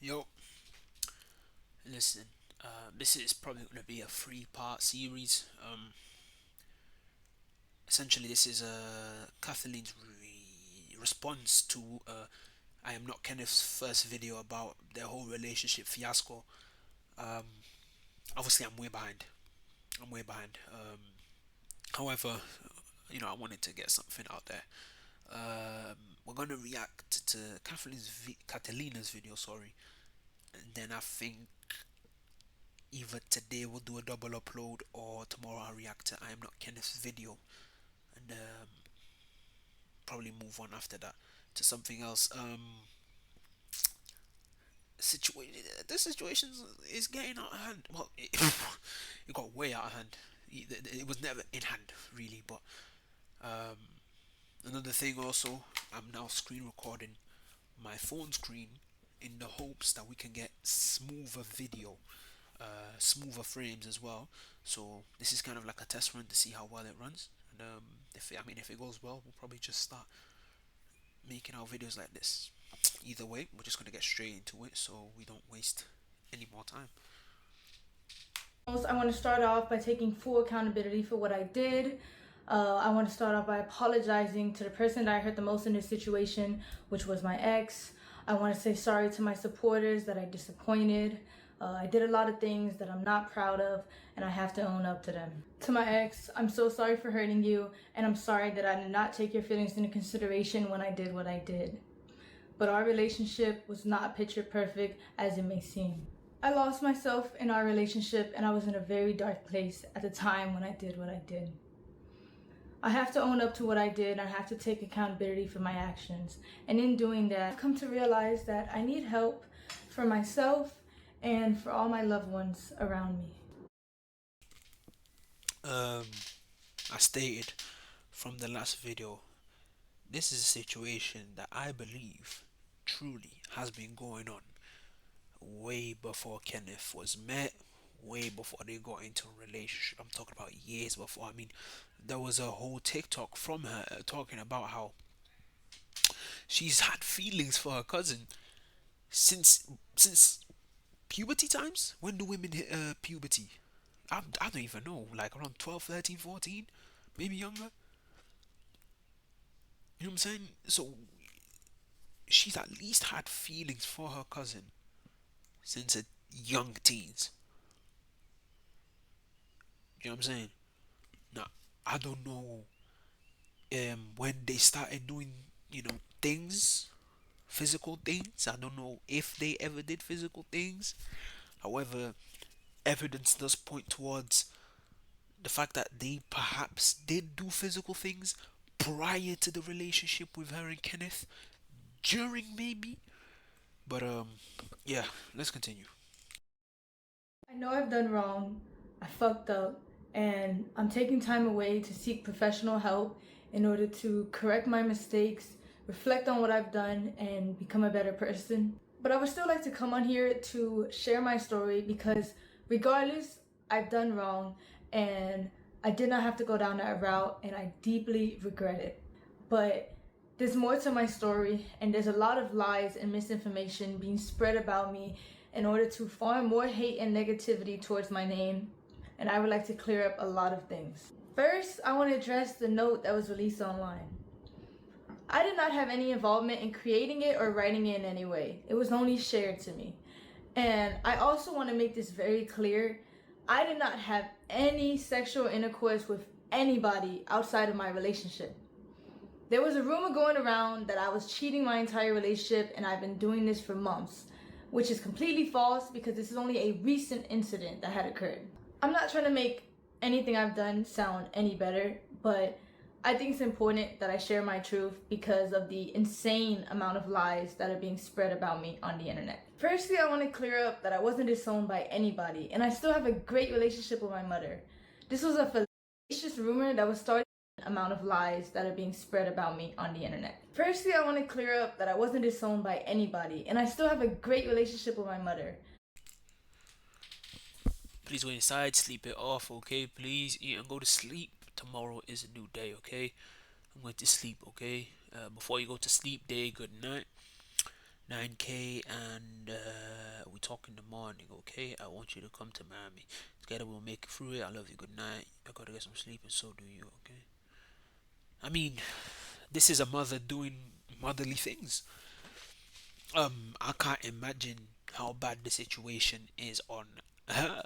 Yo, listen. This is probably going to be a three-part series. Essentially, this is Kathleen's response to I am not Kenneth's first video about their whole relationship fiasco. Um, Obviously, I'm way behind. I'm way behind. However, I wanted to get something out there. We're gonna react to Catalina's video. Sorry, and then I think either today we'll do a double upload or tomorrow I'll react to I am not Kenneth's video and probably move on after that to something else. Situation. This situation is getting out of hand. Well, it got way out of hand. It was never in hand really, but um, another thing also, I'm now screen recording my phone screen in the hopes that we can get smoother video, smoother frames as well. So this is kind of like a test run to see how well it runs. And if it goes well, we'll probably just start making our videos like this. Either way, we're just gonna get straight into it so we don't waste any more time. I want to start off by taking full accountability for what I did. I want to start off by apologizing to the person that I hurt the most in this situation, which was my ex. I want to say sorry to my supporters that I disappointed. I did a lot of things that I'm not proud of, and I have to own up to them. To my ex, I'm so sorry for hurting you, and I'm sorry that I did not take your feelings into consideration when I did what I did. But our relationship was not picture perfect as it may seem. I lost myself in our relationship, and I was in a very dark place at the time when I did what I did. I have to own up to what I did, and I have to take accountability for my actions. And in doing that, I've come to realize that I need help for myself and for all my loved ones around me. Um, I stated from the last video, this is a situation that I believe truly has been going on way before Kenneth was met, way before they got into a relationship. I'm talking about years before. I mean, there was a whole TikTok from her talking about how she's had feelings for her cousin since puberty times. When do women hit puberty? I don't even know. Like around 12, 13, 14, maybe younger. You know what I'm saying? So she's at least had feelings for her cousin since a young teens. You know what I'm saying? Now I don't know when they started doing things, physical things. I don't know if they ever did physical things. However, evidence does point towards the fact that they perhaps did do physical things prior to the relationship with her and Kenneth, during maybe. But yeah, let's continue. I know I've done wrong, I fucked up, and I'm taking time away to seek professional help in order to correct my mistakes, reflect on what I've done, and become a better person. But I would still like to come on here to share my story because, regardless, I've done wrong and I did not have to go down that route, and I deeply regret it. But there's more to my story, and there's a lot of lies and misinformation being spread about me in order to farm more hate and negativity towards my name, and I would like to clear up a lot of things. First, I want to address the note that was released online. I did not have any involvement in creating it or writing it in any way. It was only shared to me. And I also want to make this very clear. I did not have any sexual intercourse with anybody outside of my relationship. There was a rumor going around that I was cheating my entire relationship, and I've been doing this for months, which is completely false because this is only a recent incident that had occurred. I'm not trying to make anything I've done sound any better, but I think it's important that I share my truth because of the insane amount of lies that are being spread about me on the internet. Firstly, I want to clear up that I wasn't disowned by anybody, and I still have a great relationship with my mother. This was a fallacious rumor that was started by the amount of lies that are being spread about me on the internet. Firstly, I want to clear up that I wasn't disowned by anybody, and I still have a great relationship with my mother. Please go inside, sleep it off, okay? Please eat and go to sleep. Tomorrow is a new day, okay? I'm going to sleep, okay? Before you go to sleep, day, good night. 9K and we talk in the morning, okay? I want you to come to Miami. Together we'll make it through it. I love you. Good night. I gotta get some sleep, and so do you, okay? I mean, this is a mother doing motherly things. I can't imagine how bad the situation is on her.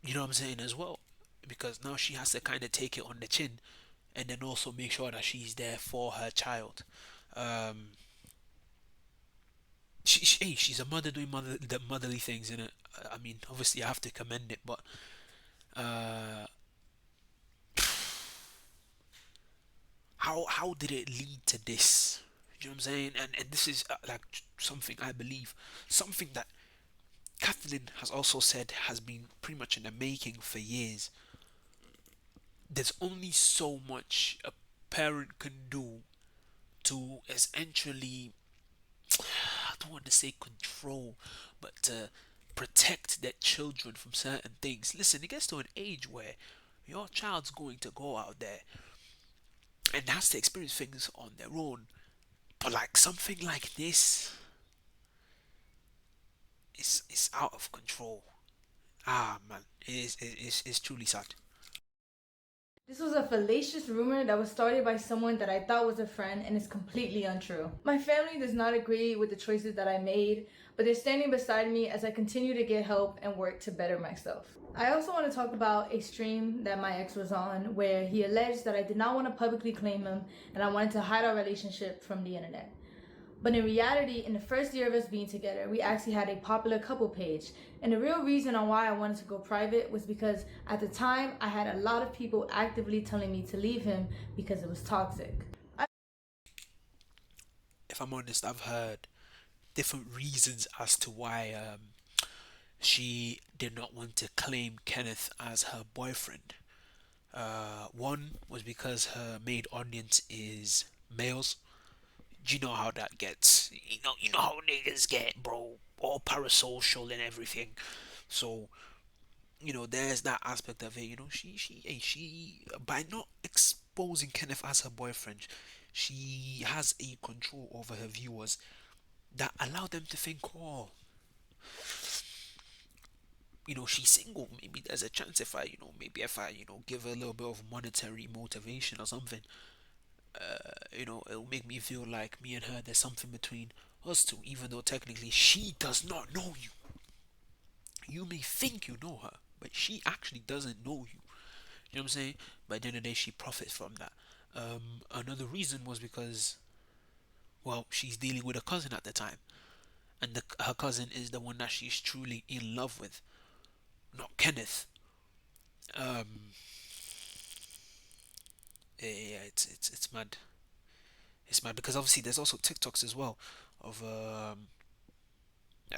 You know what I'm saying as well, because now she has to kind of take it on the chin, and then also make sure that she's there for her child. Um, hey, she's a mother doing the motherly things in it. I mean, obviously I have to commend it, but uh, how did it lead to this? You know what I'm saying? And this is like something I believe, something that Kathleen has also said has been pretty much in the making for years. There's only so much a parent can do to essentially, I don't want to say control, but to protect their children from certain things. Listen, it gets to an age where your child's going to go out there and has to experience things on their own. But like something like this is out of control. Ah man, it's truly sad. This was a fallacious rumor that was started by someone that I thought was a friend and is completely untrue. My family does not agree with the choices that I made, but they're standing beside me as I continue to get help and work to better myself. I also want to talk about a stream that my ex was on where he alleged that I did not want to publicly claim him and I wanted to hide our relationship from the internet. But in reality, in the first year of us being together, we actually had a popular couple page. And the real reason on why I wanted to go private was because at the time, I had a lot of people actively telling me to leave him because it was toxic. If I'm honest, I've heard different reasons as to why she did not want to claim Kenneth as her boyfriend. One was because her main audience is males. You know how that gets. You know how niggas get, bro. All parasocial and everything. So there's that aspect of it. She by not exposing Kenneth as her boyfriend, she has a control over her viewers that allow them to think, oh, she's single. Maybe there's a chance if I give her a little bit of monetary motivation or something, it'll make me feel like me and her, there's something between us two, even though technically she does not know you. You may think you know her, but she actually doesn't know you. You know what I'm saying? But at the end of the day, she profits from that. Another reason was because, well, she's dealing with a cousin at the time, and her cousin is the one that she's truly in love with, not Kenneth. Um, yeah, it's mad. It's mad because obviously there's also TikToks as well of I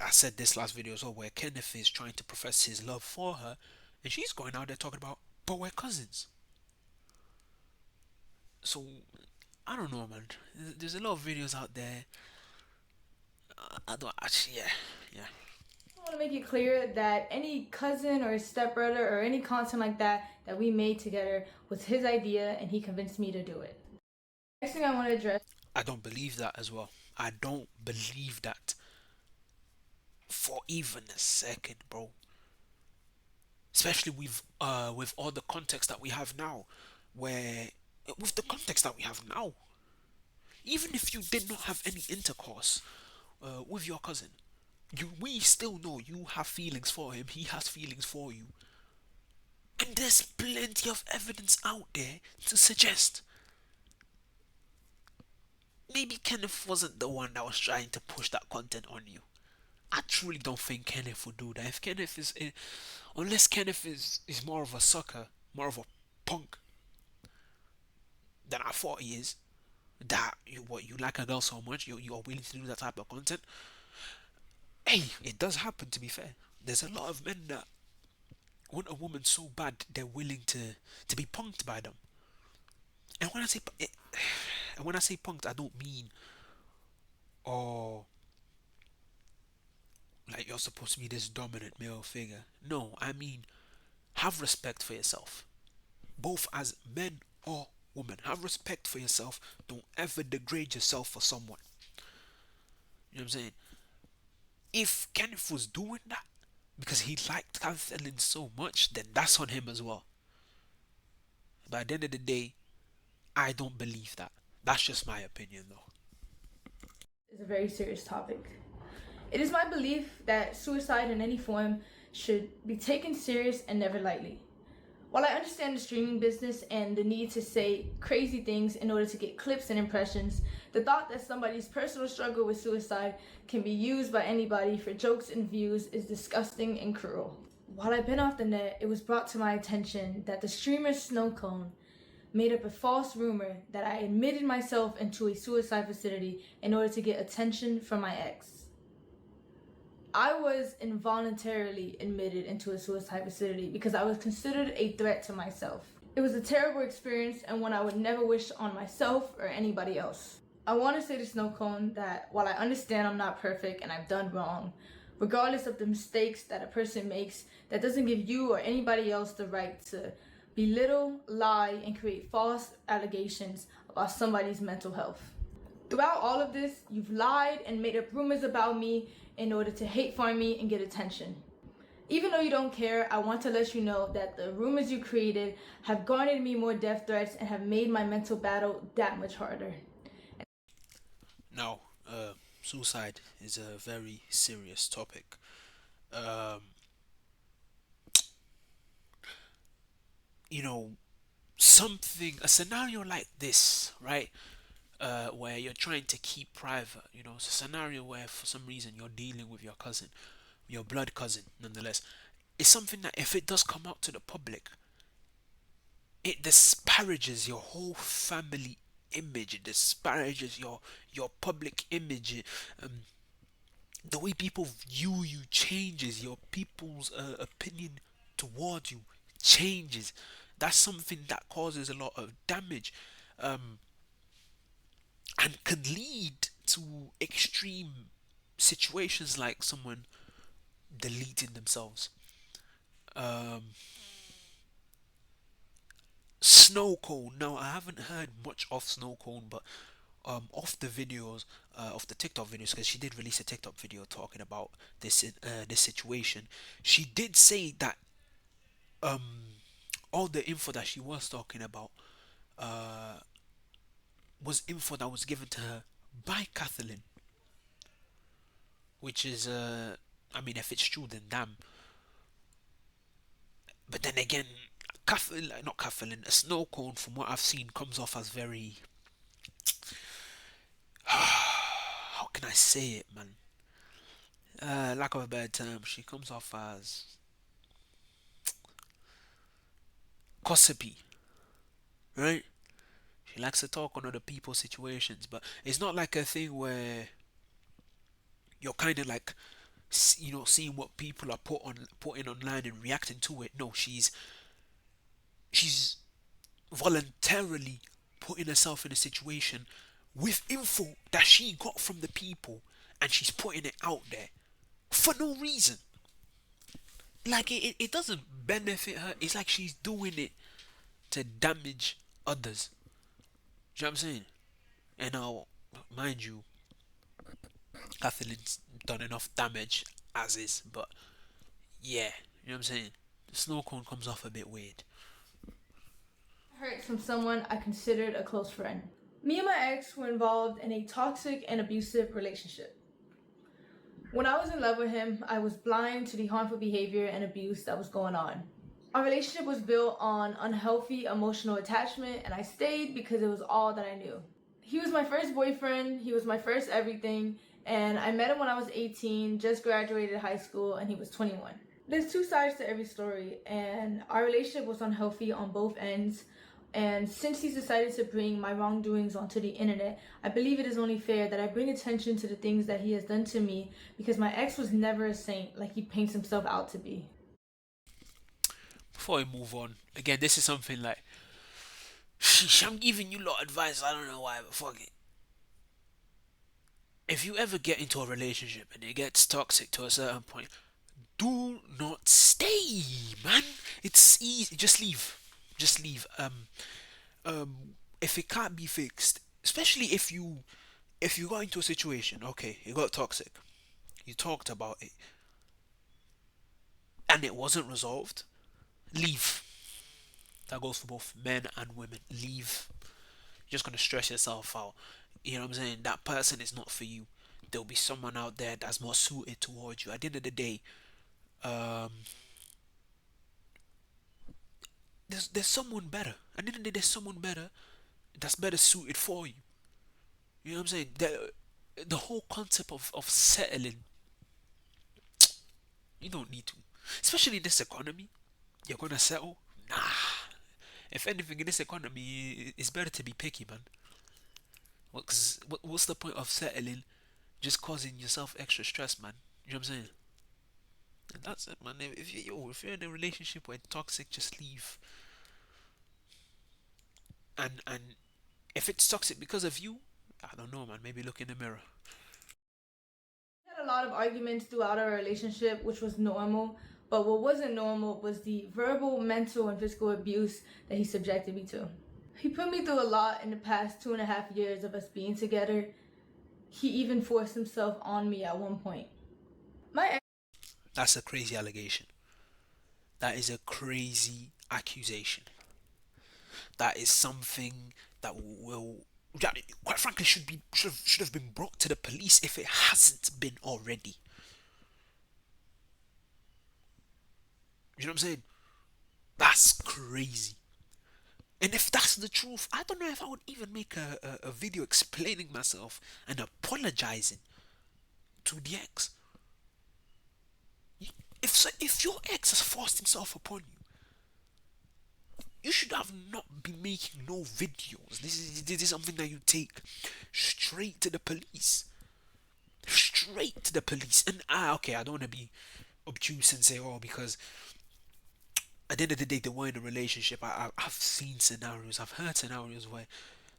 said this last video as well, where Kenneth is trying to profess his love for her, and she's going out there talking about, but we're cousins. So I don't know, man. There's a lot of videos out there. I don't actually, yeah, yeah. I want to make it clear that any cousin or stepbrother or any content like that that we made together was his idea and he convinced me to do it. Next thing I want to address. I don't believe that as well. I don't believe that for even a second, bro. Especially with all the context that we have now, where with the context that we have now, even if you did not have any intercourse with your cousin, we still know you have feelings for him. He has feelings for you, and there's plenty of evidence out there to suggest maybe Kenneth wasn't the one that was trying to push that content on you. I truly don't think Kenneth would do that. If Kenneth is, unless Kenneth is more of a sucker, more of a punk than I thought he is. That you like a girl so much, you are willing to do that type of content. Hey, it does happen. To be fair, there's a lot of men that want a woman so bad they're willing to be punked by them. And when I say punked, I don't mean oh like you're supposed to be this dominant male figure. No, I mean have respect for yourself, both as men or women. Have respect for yourself. Don't ever degrade yourself for someone. You know what I'm saying? If Kenneth was doing that because he liked Katheline so much, then that's on him as well. But at the end of the day, I don't believe that. That's just my opinion, though. Is a very serious topic. It is my belief that suicide in any form should be taken serious and never lightly. While I understand the streaming business and the need to say crazy things in order to get clips and impressions, the thought that somebody's personal struggle with suicide can be used by anybody for jokes and views is disgusting and cruel. While I've been off the net, it was brought to my attention that the streamer Snowcone made up a false rumor that I admitted myself into a suicide facility in order to get attention from my ex. I was involuntarily admitted into a suicide facility because I was considered a threat to myself. It was a terrible experience and one I would never wish on myself or anybody else. I want to say to Snowcone that while I understand I'm not perfect and I've done wrong, regardless of the mistakes that a person makes, that doesn't give you or anybody else the right to belittle, lie, and create false allegations about somebody's mental health. Throughout all of this, you've lied and made up rumors about me in order to hate farm me and get attention. Even though you don't care, I want to let you know that the rumors you created have garnered me more death threats and have made my mental battle that much harder. Now, suicide is a very serious topic. Um, you know, a scenario like this, right? Where you're trying to keep private. It's a scenario where for some reason you're dealing with your cousin, your blood cousin, nonetheless. It's something that if it does come out to the public, it disparages your whole family image. It disparages your public image. Um, the way people view you changes. Your people's opinion towards you changes. That's something that causes a lot of damage. Um, and can lead to extreme situations like someone deleting themselves. Um, Snow cone. Now I haven't heard much of Snow cone, but off the videos, of the TikTok videos, because she did release a TikTok video talking about this situation. She did say that um all the info that she was talking about uh was info that was given to her by Kathleen, which is I mean, if it's true, then damn. But then again, not Kathleen, a snow cone, from what I've seen, comes off as very. How can I say it, man? Lack of a better term, she comes off as gossipy, right? She likes to talk on other people's situations, but it's not like a thing where you're kind of like, seeing what people are putting online and reacting to it. No, she's voluntarily putting herself in a situation with info that she got from the people, and she's putting it out there for no reason. Like it doesn't benefit her. It's like she's doing it to damage others. Do you know what I'm saying? And now, mind you, Kathleen's done enough damage as is, but yeah, you know what I'm saying? The snow cone comes off a bit weird. Hurt from someone I considered a close friend. Me and my ex were involved in a toxic and abusive relationship. When I was in love with him, I was blind to the harmful behavior and abuse that was going on. Our relationship was built on unhealthy emotional attachment, and I stayed because it was all that I knew. He was my first boyfriend, he was my first everything, and I met him when I was 18, just graduated high school, and he was 21. There's two sides to every story, and our relationship was unhealthy on both ends. And since he's decided to bring my wrongdoings onto the internet, I believe it is only fair that I bring attention to the things that he has done to me, because my ex was never a saint like he paints himself out to be. Before we move on, again, this is something like, I'm giving you lot advice. I don't know why, but fuck it. If you ever get into a relationship and it gets toxic to a certain point, do not stay, man. It's easy. Just leave. Just leave. If it can't be fixed, especially if you If you got into a situation, okay, it got toxic, you talked about it, and it wasn't resolved, leave. That goes for both men and women. Leave. You're just gonna stress yourself out. You know what I'm saying? That person is not for you. There'll be someone out there that's more suited towards you. At the end of the day, um, there's someone better. At the end of the day, there's someone better that's better suited for you. You know what I'm saying? The whole concept of settling, you don't need to. Especially in this economy, you're gonna settle? Nah. If anything, in this economy, it's better to be picky, man. Cause what's the point of settling? Just causing yourself extra stress, man. You know what I'm saying? And that's it, man. If you're in a relationship where it's toxic, just leave. And if it's toxic because of you, I don't know, man. Maybe look in the mirror. We had a lot of arguments throughout our relationship, which was normal. But what wasn't normal was the verbal, mental, and physical abuse that he subjected me to. He put me through a lot in the past 2.5 years of us being together. He even forced himself on me at one point. My ex. That's a crazy allegation. That is a crazy accusation. That is something that will, that quite frankly, should have been brought to the police if it hasn't been already. You know what I'm saying? That's crazy. And if that's the truth, I don't know if I would even make a video explaining myself and apologizing to the ex. If your ex has forced himself upon you, you should have not been making no videos. This is something that you take straight to the police. Straight to the police. And okay, I don't want to be obtuse and say, oh, because at the end of the day, they were in a relationship. I've seen scenarios, I've heard scenarios where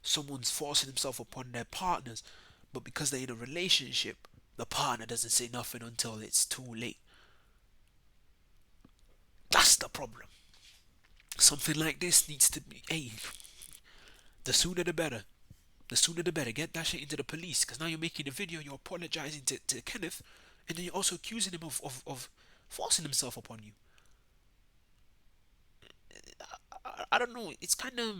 someone's forcing himself upon their partners, but because they're in a relationship, the partner doesn't say nothing until it's too late. That's the problem. Something like this needs to be, hey, the sooner the better. The sooner the better. Get that shit into the police, because now you're making a video, you're apologizing to Kenneth, and then you're also accusing him of forcing himself upon you. I don't know. It's kind of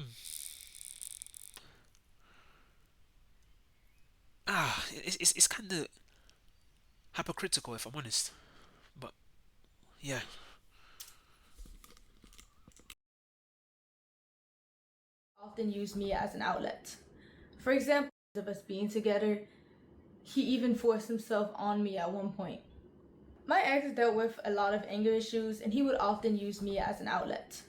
it's kind of hypocritical, if I'm honest. But yeah, Often used me as an outlet. For example, of us being together, he even forced himself on me at one point. My ex dealt with a lot of anger issues, and he would often use me as an outlet.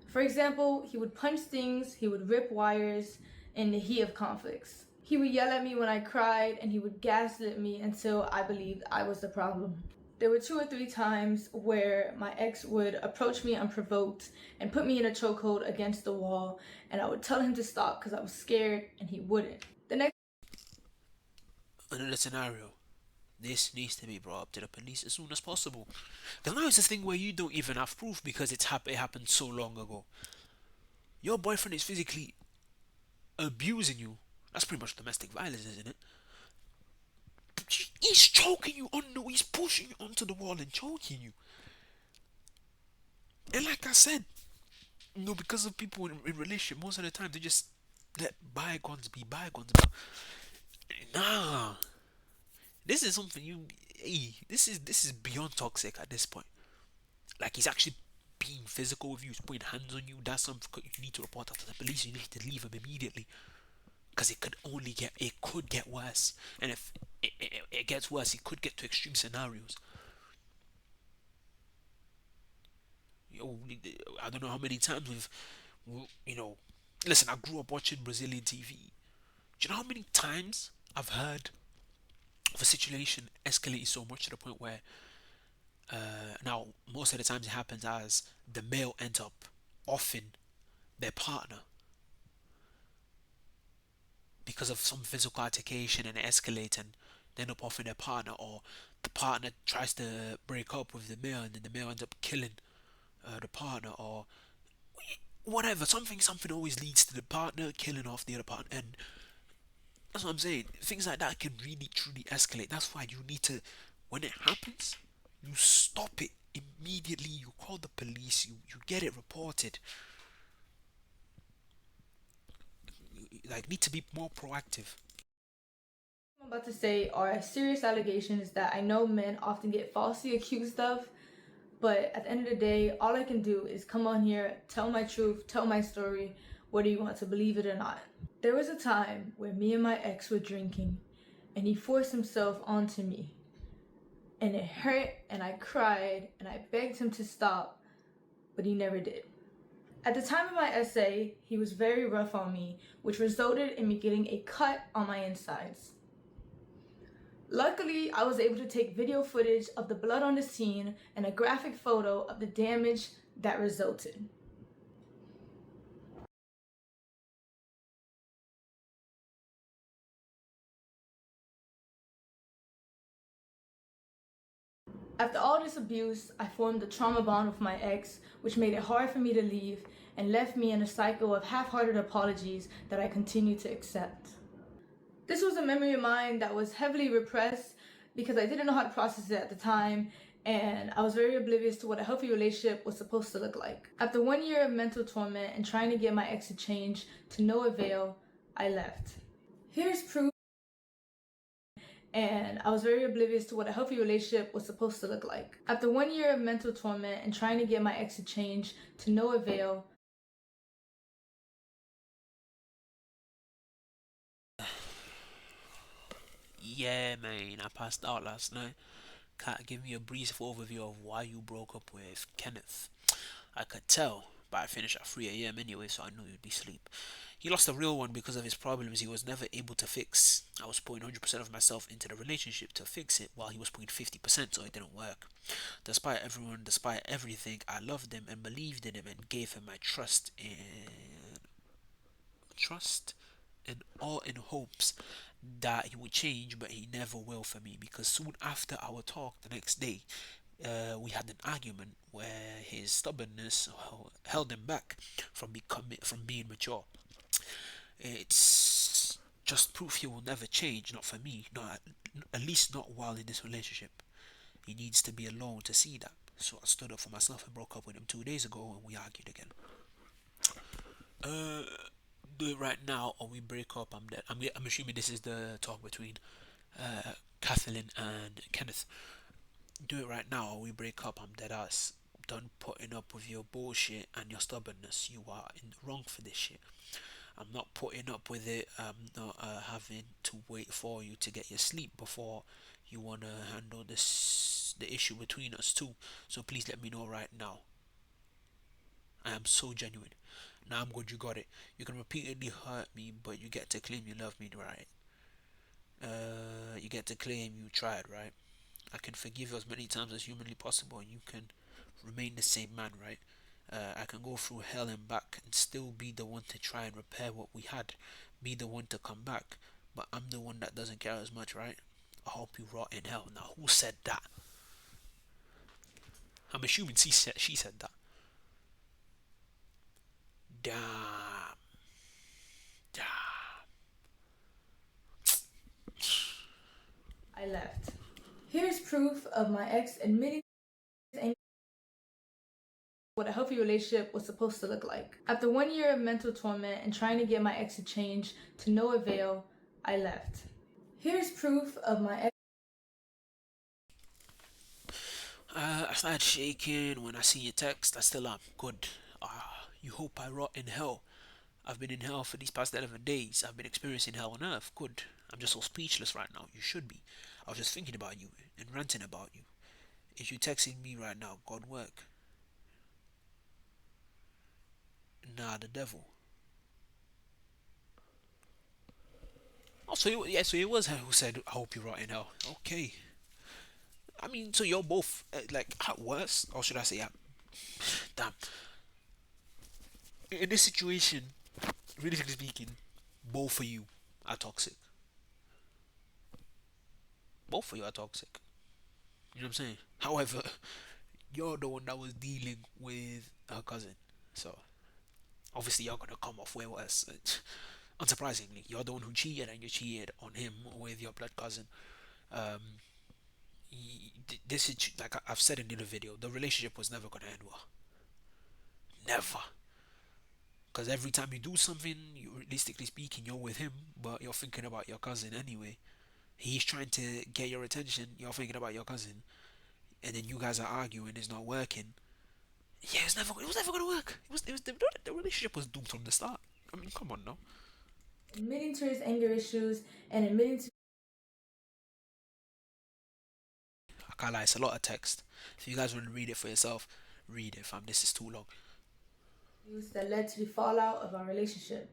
For example, he would punch things, he would rip wires in the heat of conflicts. He would yell at me when I cried, and he would gaslit me until I believed I was the problem. There were 2 or 3 times where my ex would approach me unprovoked and put me in a chokehold against the wall, and I would tell him to stop because I was scared, and he wouldn't. The next another scenario. This needs to be brought up to the police as soon as possible. Because now it's a thing where you don't even have proof because it happened so long ago. Your boyfriend is physically abusing you. That's pretty much domestic violence, isn't it? He's choking you he's pushing you onto the wall and choking you. And like I said, because of people in relationship, most of the time they just let bygones be bygones. But nah, this is something this is beyond toxic at this point. Like he's actually being physical with you, he's putting hands on you. That's something you need to report that to the police. You need to leave him immediately because it could get worse. And if it gets worse, it could get to extreme scenarios. I don't know how many times you know, listen, I grew up watching Brazilian TV. Do you know how many times I've heard of a situation escalating so much to the point where now most of the times it happens as the male ends up offing their partner because of some physical altercation, and it escalates and they end up offing their partner, or the partner tries to break up with the male and then the male ends up killing the partner, or whatever. Something always leads to the partner killing off the other partner. And That's what I'm saying. Things like that can really truly escalate. That's why you need to, when it happens, you stop it immediately. You call the police. You get it reported. Like, need to be more proactive. I'm about to say are serious allegations that I know men often get falsely accused of, but at the end of the day, all I can do is come on here, tell my truth, tell my story, whether you want to believe it or not. There was a time where me and my ex were drinking, and he forced himself onto me. And it hurt, and I cried, and I begged him to stop, but he never did. At the time of my essay, he was very rough on me, which resulted in me getting a cut on my insides. Luckily, I was able to take video footage of the blood on the scene and a graphic photo of the damage that resulted. After all this abuse, I formed a trauma bond with my ex, which made it hard for me to leave and left me in a cycle of half-hearted apologies that I continue to accept. This was a memory of mine that was heavily repressed because I didn't know how to process it at the time, and I was very oblivious to what a healthy relationship was supposed to look like. After 1 year of mental torment and trying to get my ex to change to no avail, I left. Here's proof. And I was very oblivious to what a healthy relationship was supposed to look like. After 1 year of mental torment and trying to get my ex to change to no avail. Yeah, man, I passed out last night. Can't give me a brief overview of why you broke up with Kenneth. I could tell, but I finished at 3 a.m. anyway, so I knew you'd be asleep. He lost a real one because of his problems he was never able to fix. I was putting 100% of myself into the relationship to fix it while he was putting 50%, so it didn't work. Despite everyone, despite everything, I loved him and believed in him and gave him my trust and all in hopes that he would change, but he never will for me because soon after our talk the next day, we had an argument where his stubbornness held him back from being mature. It's just proof he will never change, not for me, not at least not while in this relationship. He needs to be alone to see that. So I stood up for myself and broke up with him 2 days ago, and we argued again. Uh, do it right now, or we break up. I'm dead. I'm assuming this is the talk between Kathleen and Kenneth. Do it right now, or we break up. I'm dead ass. Done putting up with your bullshit and your stubbornness. You are in wrong for this shit. I'm not putting up with it. I'm not having to wait for you to get your sleep before you wanna handle the issue between us too. So please let me know right now. I am so genuine. Now I'm good. You got it. You can repeatedly hurt me, but you get to claim you love me, right? You get to claim you tried, right? I can forgive you as many times as humanly possible, and you can remain the same man, right? I can go through hell and back and still be the one to try and repair what we had, be the one to come back, but I'm the one that doesn't care as much, right? I hope you rot in hell. Now, who said that? I'm assuming she said that. Damn. Damn. I left. Here's proof of my ex admitting what a healthy relationship was supposed to look like. After 1 year of mental torment and trying to get my ex to change to no avail, I left. Here's proof of my ex. I started shaking when I see your text. I still am. Good. You hope I rot in hell. I've been in hell for these past 11 days. I've been experiencing hell on earth. Good. I'm just so speechless right now. You should be. I was just thinking about you and ranting about you. Is you texting me right now? God work. Nah, the devil. Oh, so it was her who said, "I hope you rot in hell." Okay. I mean, so you're both like at worst, or should I say, damn. In this situation, realistically speaking, both of you are toxic. Both of you are toxic. You know what I'm saying? However, you're the one that was dealing with her cousin, so obviously you're gonna come off way worse. Unsurprisingly, you're the one who cheated, and you cheated on him with your blood cousin. Um, this is like I've said in the other video. The relationship was never gonna end well. Never. Because every time you do something, you, realistically speaking, you're with him, but you're thinking about your cousin anyway. He's trying to get your attention. You're thinking about your cousin, and then you guys are arguing. It's not working. Yeah, it was never gonna work. The relationship was doomed from the start. I mean, come on now. Admitting to his anger issues and admitting to I can't lie, it's a lot of text. If you guys want to read it for yourself, read it, fam. This is too long. abuse that led to the fallout of our relationship.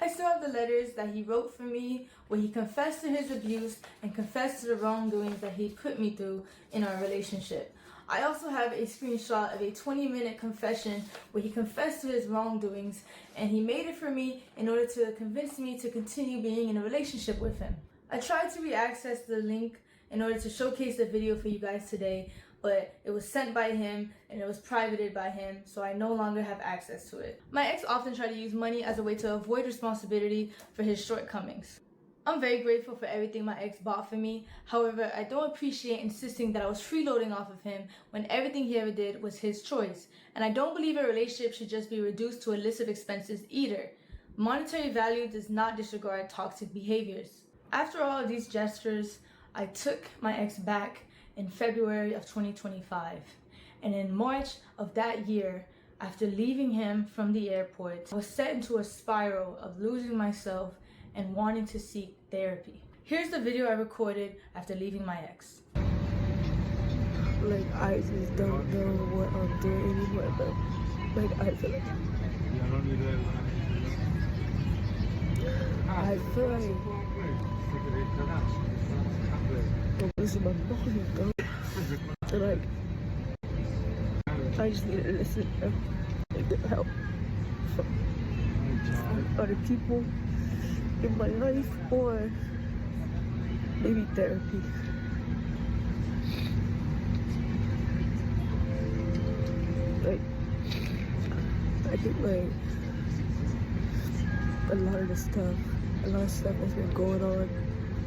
I still have the letters that he wrote for me where he confessed to his abuse and confessed to the wrongdoings that he put me through in our relationship. I also have a screenshot of a 20-minute confession where he confessed to his wrongdoings, and he made it for me in order to convince me to continue being in a relationship with him. I tried to re-access the link in order to showcase the video for you guys today, but it was sent by him and it was privated by him, so I no longer have access to it. My ex often tried to use money as a way to avoid responsibility for his shortcomings. I'm very grateful for everything my ex bought for me. However, I don't appreciate insisting that I was freeloading off of him when everything he ever did was his choice. And I don't believe a relationship should just be reduced to a list of expenses either. Monetary value does not disregard toxic behaviors. After all of these gestures, I took my ex back in February of 2025. And in March of that year, after leaving him from the airport, I was set into a spiral of losing myself and wanting to seek therapy. Here's the video I recorded after leaving my ex. Like, I just don't know what I'm doing anymore, but I feel like I'm losing my body, though. And I just need to listen and get help from other people in my life, or maybe therapy. Like, I think a lot of stuff has been going on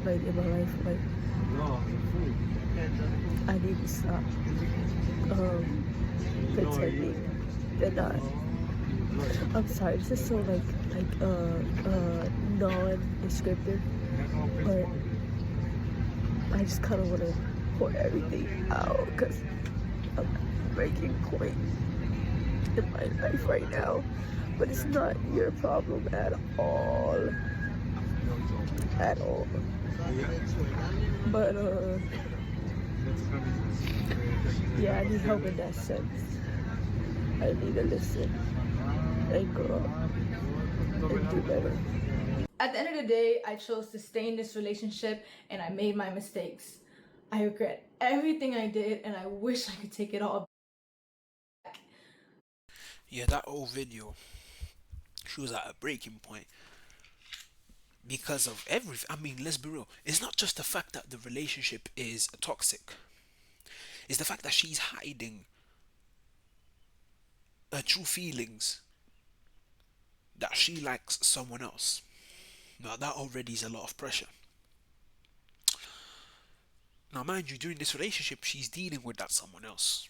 in my life. I need to stop pretending that I'm sorry, this is so non-descriptive, but I just kind of want to pour everything out because I'm breaking point in my life right now. But it's not your problem at all. At all. But yeah, I need help in that sense. I need to listen and grow up and do better. At the end of the day, I chose to stay in this relationship and I made my mistakes. I regret everything I did and I wish I could take it all back. Yeah, that old video, she was at a breaking point because of everything. I mean, let's be real. It's not just the fact that the relationship is toxic. It's the fact that she's hiding her true feelings, that she likes someone else. Now that already is a lot of pressure. Now, mind you, during this relationship, she's dealing with that someone else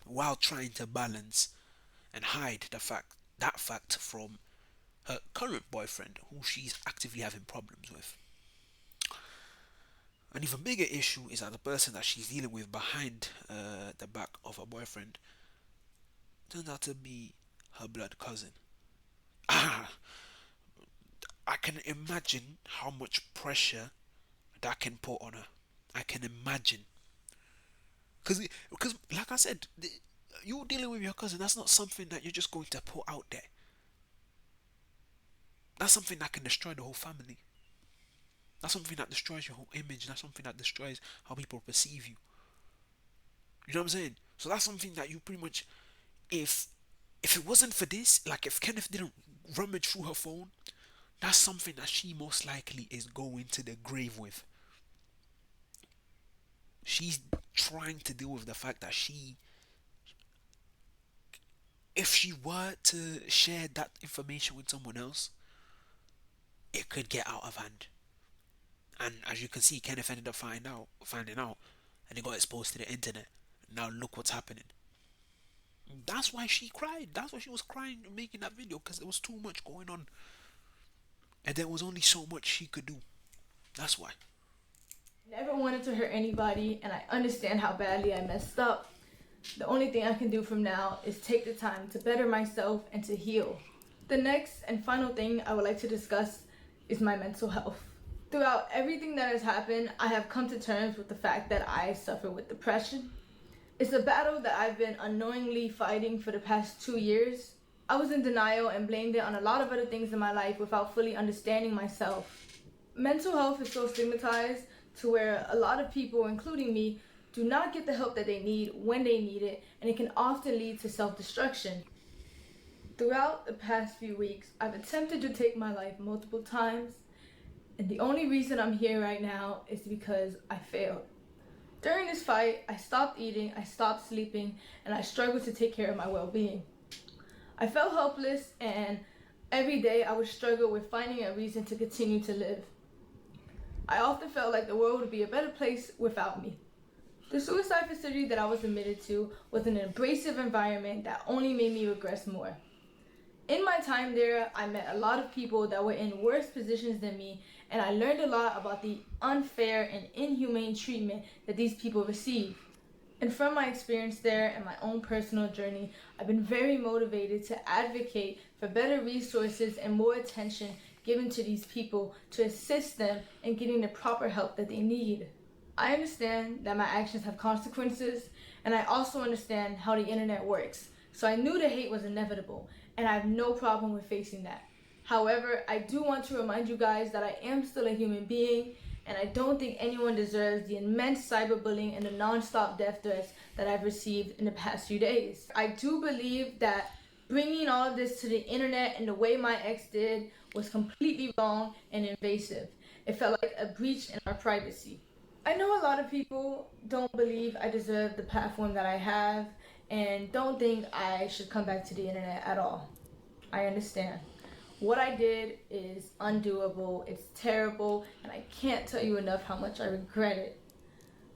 while trying to balance and hide that fact from her current boyfriend, who she's actively having problems with. An even bigger issue is that the person that she's dealing with behind the back of her boyfriend turns out to be her blood cousin. Ah, I can imagine how much pressure that can put on her. I can imagine. Because like I said, you dealing with your cousin, that's not something that you're just going to put out there. That's something that can destroy the whole family. That's something that destroys your whole image. That's something that destroys how people perceive you. You know what I'm saying? So that's something that you pretty much, if it wasn't for this, like if Kenneth didn't rummage through her phone, that's something that she most likely is going to the grave with. She's trying to deal with the fact that she if she were to share that information with someone else, it could get out of hand. And as you can see, Kenneth ended up finding out, and it got exposed to the internet. Now look what's happening. That's why she cried. That's why she was crying making that video, because there was too much going on, and there was only so much she could do. That's why. Never wanted to hurt anybody, and I understand how badly I messed up. The only thing I can do from now is take the time to better myself and to heal. The next and final thing I would like to discuss is my mental health. Throughout everything that has happened, I have come to terms with the fact that I suffer with depression. It's a battle that I've been unknowingly fighting for the past 2 years. I was in denial and blamed it on a lot of other things in my life without fully understanding myself. Mental health is so stigmatized to where a lot of people, including me, do not get the help that they need when they need it, and it can often lead to self-destruction. Throughout the past few weeks, I've attempted to take my life multiple times, and the only reason I'm here right now is because I failed. During this fight, I stopped eating, I stopped sleeping, and I struggled to take care of my well-being. I felt helpless, and every day I would struggle with finding a reason to continue to live. I often felt like the world would be a better place without me. The suicide facility that I was admitted to was an abrasive environment that only made me regress more. In my time there, I met a lot of people that were in worse positions than me, and I learned a lot about the unfair and inhumane treatment that these people receive. And from my experience there and my own personal journey, I've been very motivated to advocate for better resources and more attention given to these people to assist them in getting the proper help that they need. I understand that my actions have consequences, and I also understand how the internet works. So I knew the hate was inevitable, and I have no problem with facing that. However, I do want to remind you guys that I am still a human being, and I don't think anyone deserves the immense cyberbullying and the non-stop death threats that I've received in the past few days. I do believe that bringing all of this to the internet in the way my ex did was completely wrong and invasive. It felt like a breach in our privacy. I know a lot of people don't believe I deserve the platform that I have and don't think I should come back to the internet at all. I understand. What I did is undoable, it's terrible, and I can't tell you enough how much I regret it.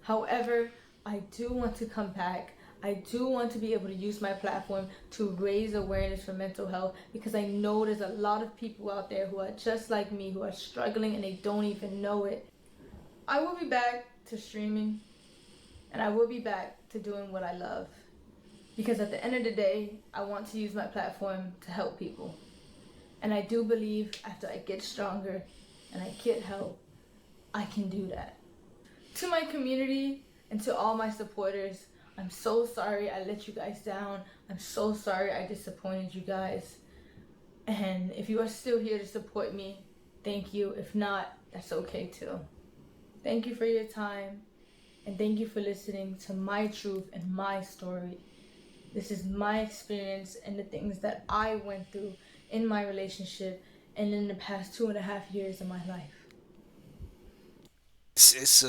However, I do want to come back. I do want to be able to use my platform to raise awareness for mental health, because I know there's a lot of people out there who are just like me, who are struggling and they don't even know it. I will be back to streaming, and I will be back to doing what I love, because at the end of the day, I want to use my platform to help people. And I do believe after I get stronger and I get help, I can do that. To my community and to all my supporters, I'm so sorry I let you guys down. I'm so sorry I disappointed you guys. And if you are still here to support me, thank you. If not, that's okay too. Thank you for your time, and thank you for listening to my truth and my story. This is my experience and the things that I went through in my relationship and in the past 2.5 years of my life. It's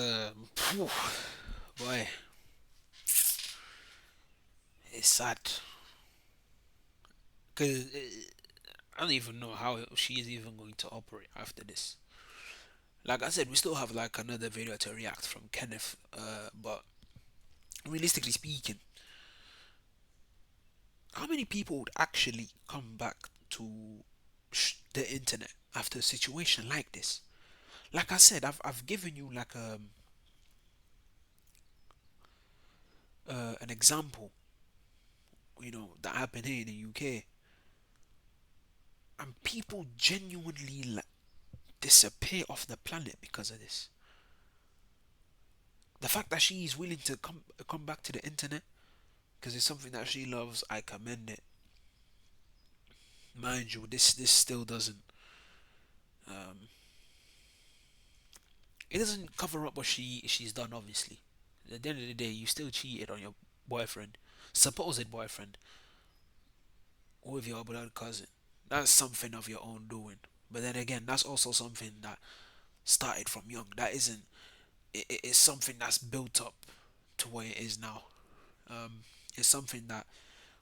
boy, it's sad. Cause I don't even know how she is even going to operate after this. Like I said, we still have like another video to react from Kenneth. But realistically speaking, how many people would actually come back to the internet after a situation like this? Like I said, I've given you like an example, that happened here in the UK, and people genuinely like disappear off the planet because of this. The fact that she is willing to come back to the internet because it's something that she loves, I commend it. Mind you, this still doesn't it doesn't cover up what she's done. Obviously, at the end of the day, you still cheated on your boyfriend, supposed boyfriend, or with your blood cousin. That's something of your own doing. But then again, that's also something that started from young. That isn't. It's something that's built up to where it is now. It's something that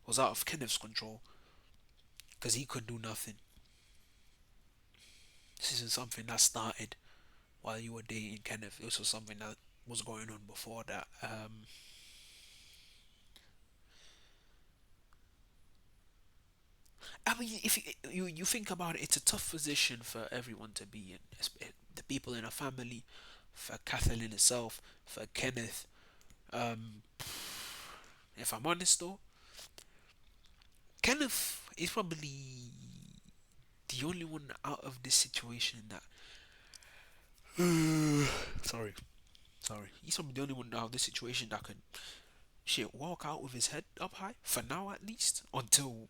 was out of Kenneth's control, because he could do nothing. This isn't something that started while you were dating Kenneth. This was something that was going on before that. I mean, if you think about it, it's a tough position for everyone to be in. The people in a family, for Kathleen itself, for Kenneth. Um, if I'm honest though, Kenneth is probably the only one out of this situation that. sorry, sorry. He's probably the only one out of this situation that could shit walk out with his head up high for now, at least, until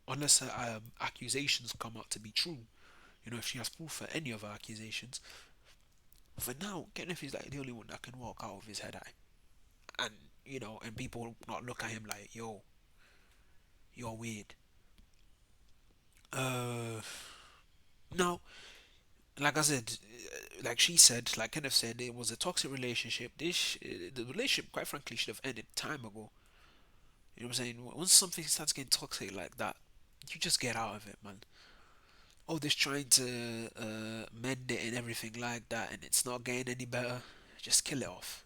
unless her accusations come out to be true. If she has proof for any of her accusations. For now, Kenneth is like the only one that can walk out with his head high, and and people not look at him like, yo, you're weird. Now, like I said, like she said, like Kenneth said, it was a toxic relationship. The relationship, quite frankly, should have ended time ago. You know what I'm saying? Once something starts getting toxic like that, you just get out of it, man. All this trying to mend it and everything like that, and it's not getting any better. Just kill it off.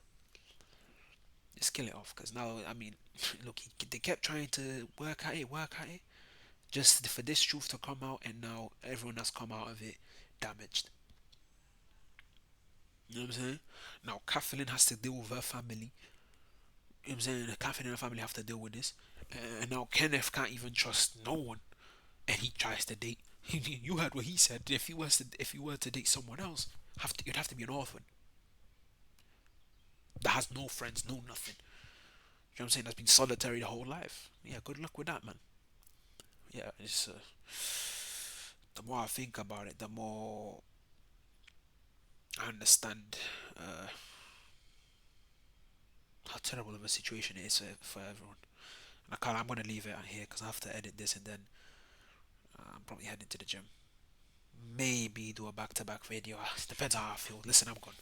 Just kill it off. Because now, I mean, look, they kept trying to work at it, just for this truth to come out, and now everyone has come out of it damaged. You know what I'm saying? Now Kathleen has to deal with her family. You know what I'm saying? Kathleen and her family have to deal with this. And now Kenneth can't even trust no one, and he tries to date. You heard what he said. If you were to date someone else, you'd have to be an orphan that has no friends, no nothing. You know what I'm saying? That's been solitary the whole life. Yeah, good luck with that, man. Yeah, it's the more I think about it, the more I understand how terrible of a situation it is for everyone. And I'm gonna leave it here because I have to edit this, and then I'm probably heading to the gym. Maybe do a back-to-back video. Depends how I feel. Listen, I'm gone.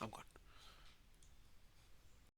I'm gone.